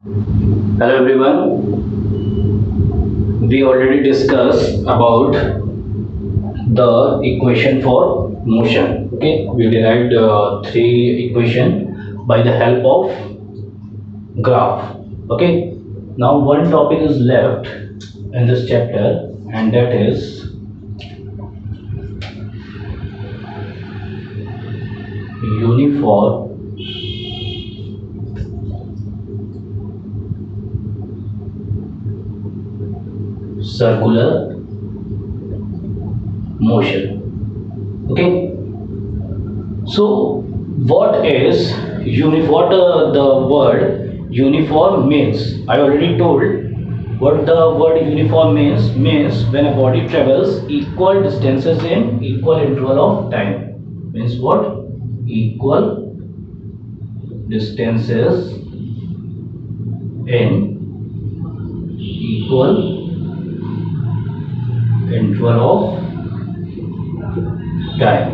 Hello everyone. We already discussed about the equation for motion. Okay, we derived three equation by the help of graph. Okay, now one topic is left in this chapter, and that is uniform circular motion. Okay, so what the word uniform means? I already told what the word uniform means. Means when a body travels equal distances in equal interval of time. Means what? Equal distances in equal interval of time.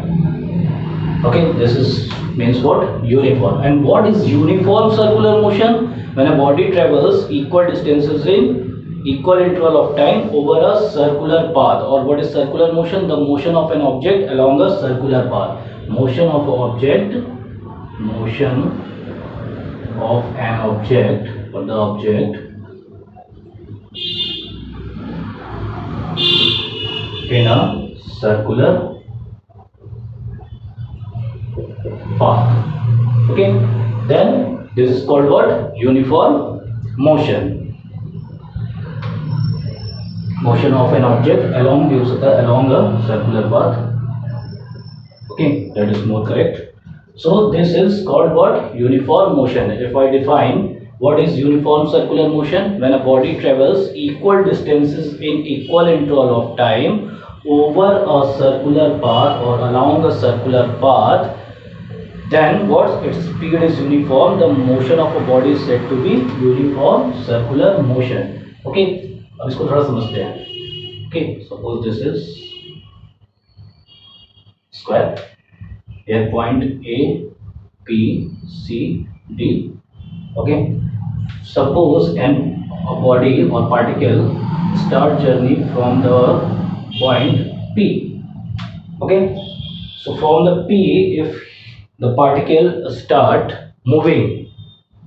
Okay, this is means what? Uniform. And what is uniform circular motion? When a body travels equal distances in equal interval of time over a circular path. Or what is circular motion? The motion of an object along a circular path. Motion of an object or the object in a circular path. Okay, then this is called what? Uniform motion. Motion of an object along a circular path. Okay, that is more correct. So this is called what? Uniform motion. If I define what is uniform circular motion, when a body travels equal distances in equal interval of time over a circular path or along a circular path, then what? Its speed is uniform. The motion of a body is said to be uniform circular motion. Okay, अब इसको थोड़ा समझते हैं. Okay, suppose this is square. Here point A, B, C, D. Okay. Suppose a body or particle start journey from the point P. Okay. So from the P, if the particle start moving,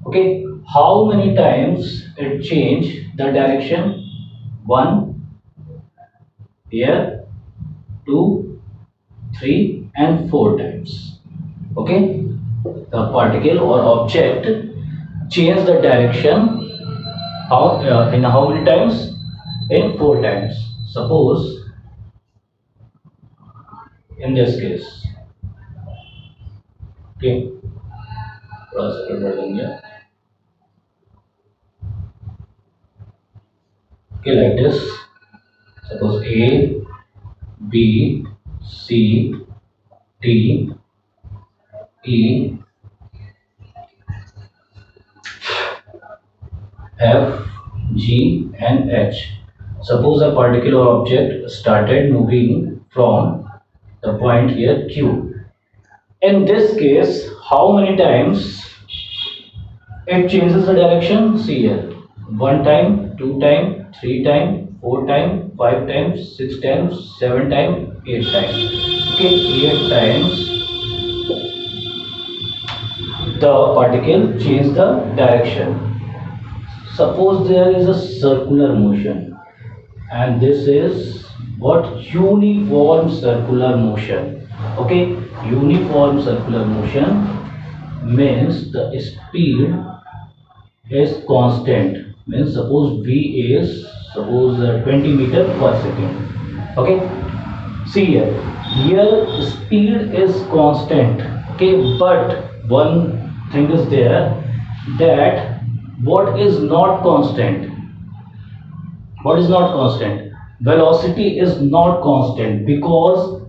okay, how many times it change the direction? One, here, two, 3 and 4 times. Okay, the particle or object change the direction in how many times? In 4 times. Suppose in this case, okay, okay, like this. Suppose A, B, C, D, E, F, G and H. Suppose a particle or object started moving from the point here Q. In this case, how many times it changes the direction? See here. 1 time, 2 time, 3 time, 4 time, 5 times, 6 times, 7 times, 8 times. Okay, 8 times the particle change the direction. Suppose there is a circular motion, and this is what? Uniform circular motion. Okay, uniform circular motion means the speed is constant. Means suppose V is 20 meter per second. Okay, see here speed is constant. Okay, but one thing is there, that what is not constant? What is not constant? Velocity is not constant, because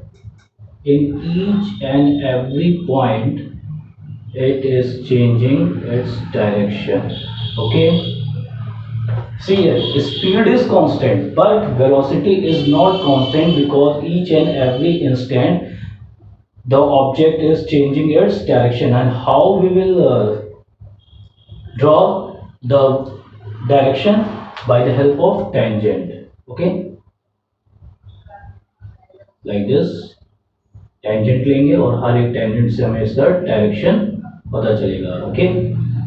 in each and every point it is changing its direction. Okay, see here, speed is constant but velocity is not constant, because each and every instant the object is changing its direction. And how we will draw the direction by the help of tangent. Okay, like this tangent लेंगे और हर एक tangent से हमें इसका direction पता चलेगा. Okay,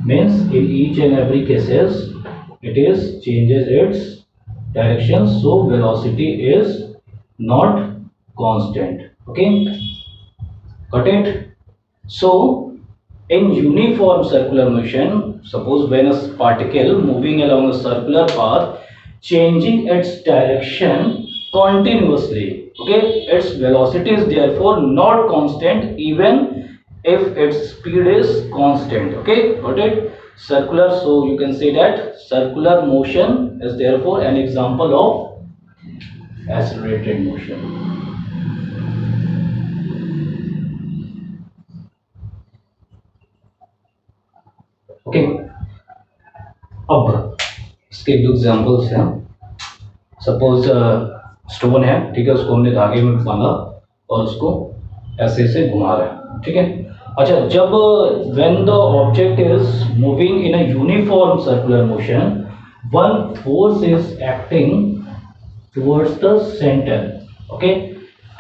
means in each and every cases it is changes its direction, so velocity is not constant. Okay, got it? So in uniform circular motion, suppose when a particle moving along a circular path changing its direction continuously, okay, its velocity is therefore not constant even if its speed is constant. Okay, got it? Circular, so you can say that circular motion is therefore an example of accelerated motion. Okay, अब इसके दो examples हैं. Suppose stone है, ठीक है, उसको हमने धागे में बांधा और उसको ऐसे से घुमा रहे हैं. ठीक है, अच्छा, जब when the object is moving in a uniform circular motion, one force is acting towards the centre. Okay,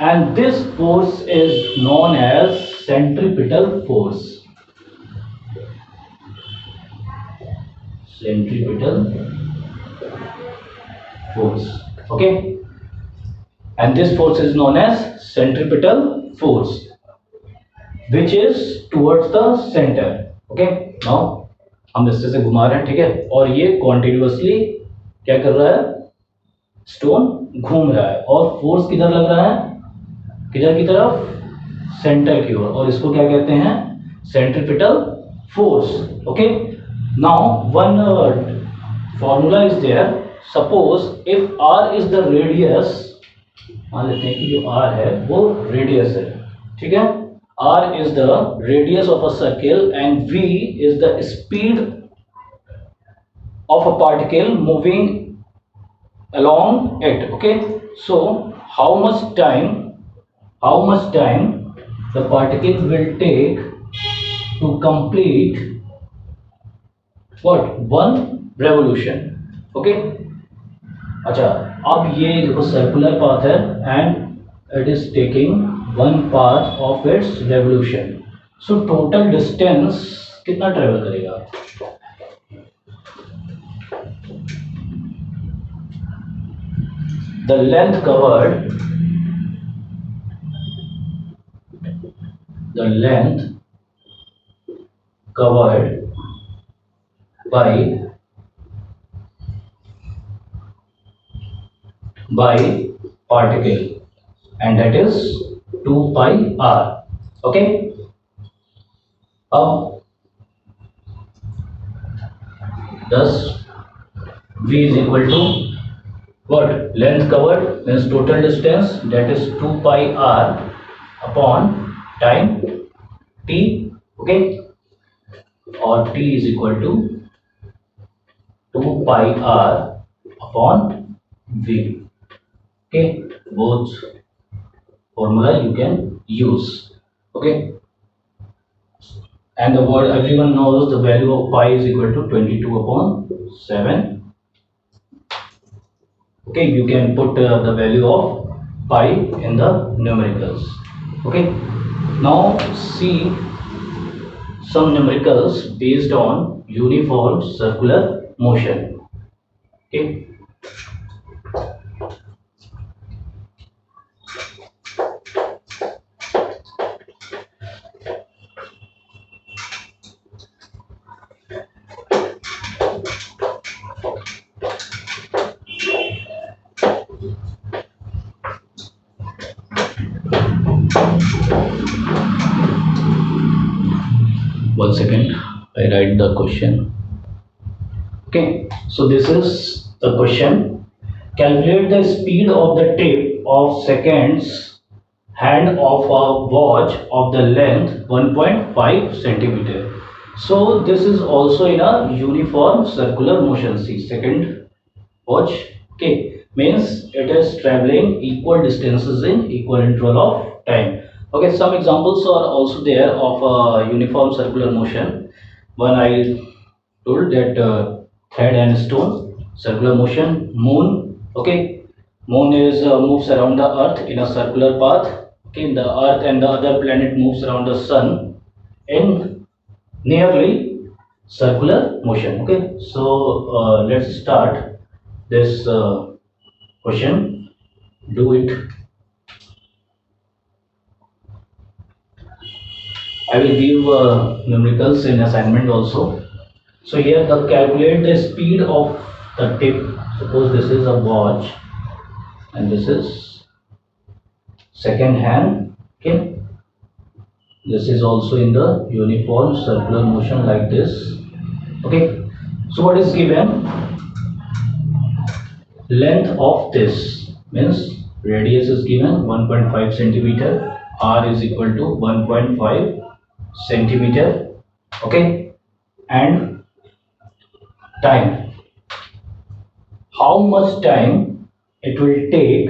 and this force is known as centripetal force. Centripetal force. Okay, and this force is known as centripetal force, which is towards the center. Okay, now हम इससे से घुमा रहे हैं, ठीक है, और ये कॉन्टिन्यूसली क्या कर रहा है, स्टोन घूम रहा है, और फोर्स किधर लग रहा है, किधर की तरफ, सेंटर की ओर, और इसको क्या कहते हैं, centripetal force. Okay, now one formula is there. Suppose if r is the radius, मान लेते हैं कि जो r है वो रेडियस है, ठीक है, r is the radius of a circle and v is the speed of a particle moving along it. Okay, so how much time the particle will take to complete what, one revolution. Okay, अच्छा, अब ये देखो circular path है and it is taking one path of its revolution. So total distance कितना travel करेगा, the length covered by particle, and that is 2 pi r. Okay, अब thus v is equal to what, length covered means total distance, that is 2 pi r upon time t. Okay, or t is equal to 2 pi r upon v. Okay, both formula you can use. Okay, and the word everyone knows the value of pi is equal to 22 upon 7. Okay, you can put the value of pi in the numericals. Okay, now see some numericals based on uniform circular motion. Okay, 1 second, I write the question. Okay, so this is the question. Calculate the speed of the tip of seconds hand of a watch of the length 1.5 centimeter. So this is also in a uniform circular motion. See, second watch, okay, means it is traveling equal distances in equal interval of time. Okay, some examples are also there of a uniform circular motion. One I told that thread and stone. Circular motion. Moon. Okay. Moon is moves around the Earth in a circular path. Okay. The Earth and the other planet moves around the Sun in nearly circular motion. Okay. So let's start this question. Do it. I will give numericals in assignment also. So here the calculate the speed of the tip. Suppose this is a watch and this is second hand. Okay. This is also in the uniform circular motion like this. Okay. So what is given? Length of this means radius is given 1.5 centimeter. R is equal to 1.5 centimeter. Okay. And time. How much time it will take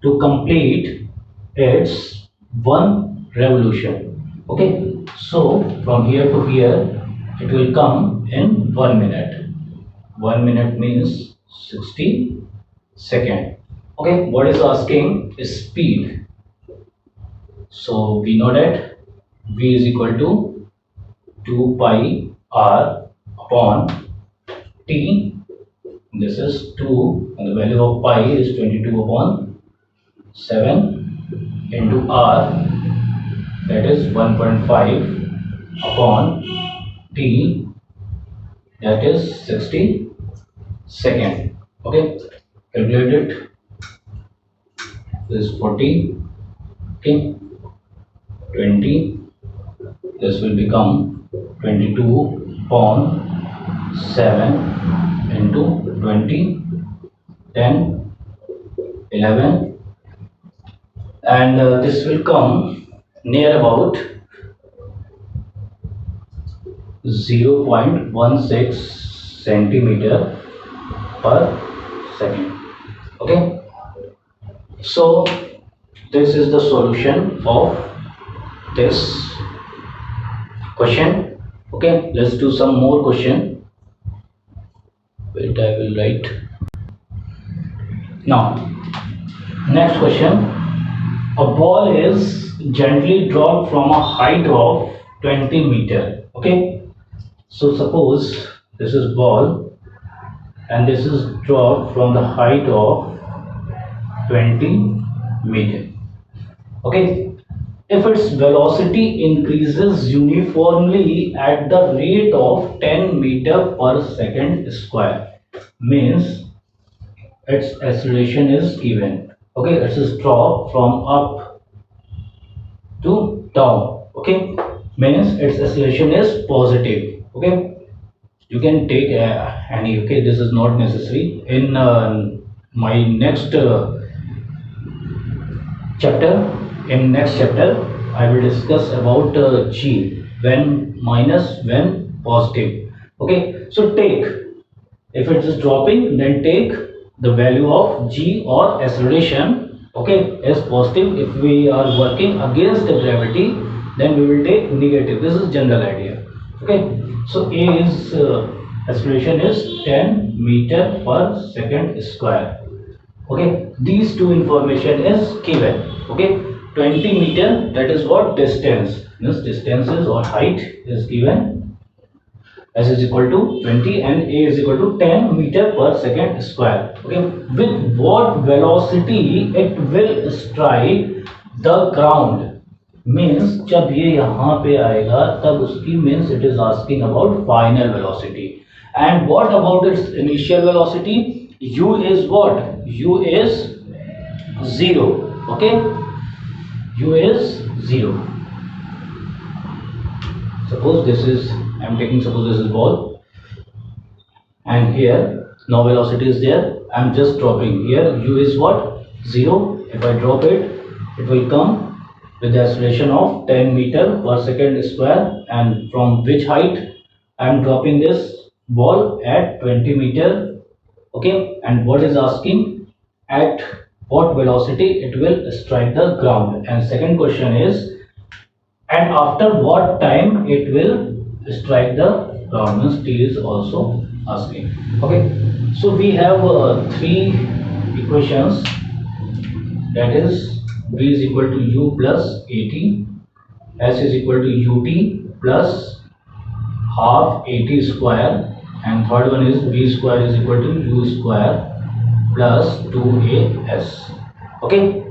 to complete its one revolution. Okay, so from here to here it will come in 1 minute. 1 minute means 60 second. Okay, what is asking is speed. So we know that v is equal to 2 pi r upon t. This is 2 and the value of pi is 22 upon 7 into r, that is 1.5 upon t, that is 60 second. Okay, calculate it. This is 40. Okay, 20. This will become 22 upon 7 into 20, 10, 11, and this will come near about 0.16 centimeter per second. Okay, so this is the solution of this question. Okay, let's do some more question. Wait, I will write. Now, next question. A ball is gently dropped from a height of 20 meter. Okay, so suppose this is ball and this is dropped from the height of 20 meter. Okay, if its velocity increases uniformly at the rate of 10 meter per second square, means its acceleration is given. Okay, it is drop from up to down. Okay, means its acceleration is positive. Okay, you can take any. Okay, this is not necessary. In my next chapter, I will discuss about g, when minus, when positive. Okay, so take, if it is dropping, then take the value of g or acceleration, okay, as positive. If we are working against the gravity, then we will take negative. This is general idea. Okay, so a is acceleration is 10 meter per second square. Okay, these two information is given. Okay, 20 meter, that is what distance, this distances or height is given, s is equal to 20 and a is equal to 10 meter per second square. Okay, with what velocity it will strike the ground, means जब ये यहाँ पे आएगा तब उसकी, means it is asking about final velocity. And what about its initial velocity? U is what? U is 0. Okay, U is 0. Suppose this is, I am taking, suppose this is ball and here no velocity is there. I am just dropping. Here U is what? 0. If I drop it, it will come with the acceleration of 10 meter per second square, and from which height I am dropping this ball at 20 meter. Okay, and what is asking, at what velocity it will strike the ground. And second question is, and after what time it will strike the ground, means t is also asking. Okay, so we have three equations, that is v is equal to u plus at, s is equal to ut plus half at square, and third one is v square is equal to u square plus 2as. Okay,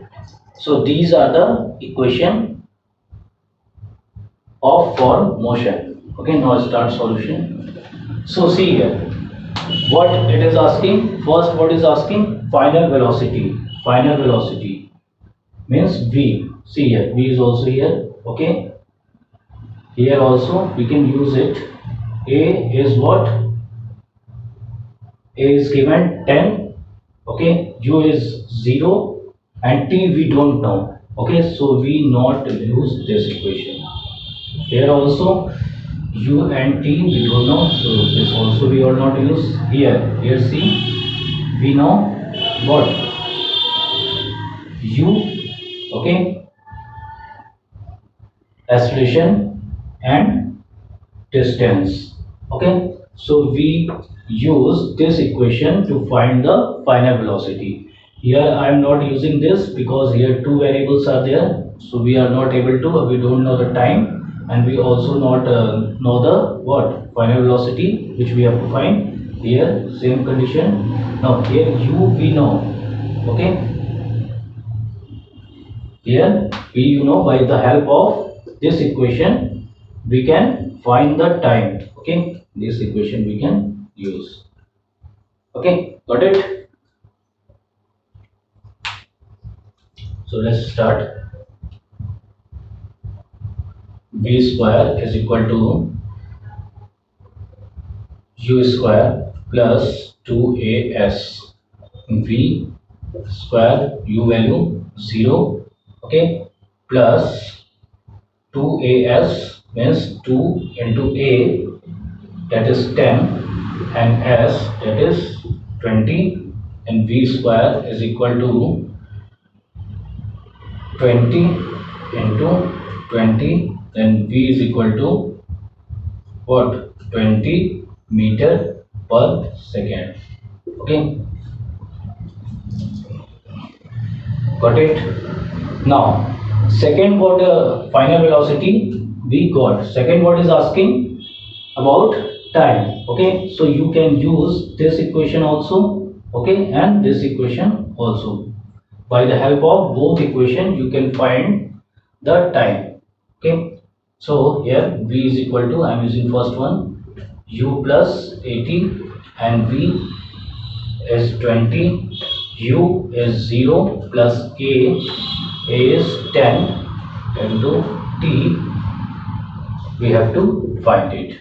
so these are the equation of for motion. Okay, now start solution. So see here, what it is asking. First, what is asking? Final velocity. Final velocity means v. See here, v is also here. Okay, here also we can use it. A is what? A is given 10. Okay, u is 0 and t we don't know. Okay, so we not use this equation. Here also u and t we don't know, so this also we will not use. Here see, we know what? U, okay, acceleration and distance. Okay, so we use this equation to find the final velocity. Here I am not using this because here two variables are there, so we are not able to, we don't know the time, and we also not know the what final velocity which we have to find. Here same condition. Now here u we know. Okay, here we, you know, by the help of this equation we can find the time. Okay, this equation we can use. Okay, got it? So let's start. V square is equal to u square plus 2as. V square, u value 0. Okay, plus 2as means 2 into a, that is 10, and s, that is 20, and v square is equal to 20 into 20, then v is equal to what? 20 meter per second. Okay, got it? Now second, what final velocity we got. Second, what is asking about time. Okay, so you can use this equation also. Okay, and this equation also. By the help of both equation you can find the time. Okay, so here v is equal to, I am using first one, u plus 80, and v is 20, u is 0 plus a is 10 into t, we have to find it.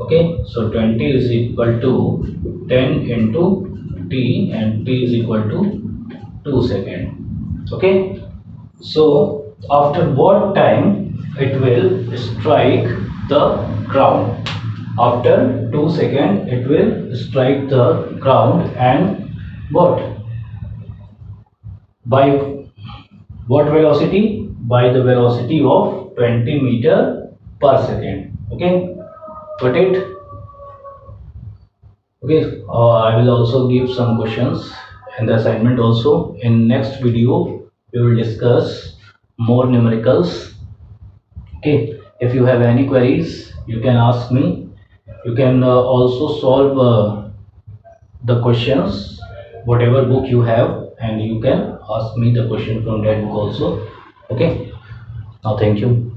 Okay, so 20 is equal to 10 into t, and t is equal to 2 seconds. Okay, so after what time it will strike the ground? After 2 seconds it will strike the ground, and what? By what velocity? By the velocity of 20 meter per second. Okay, got it? Okay, I will also give some questions and the assignment also. In next video we will discuss more numericals. Okay, if you have any queries you can ask me. You can also solve the questions whatever book you have, and you can ask me the question from that book also. Okay, now thank you.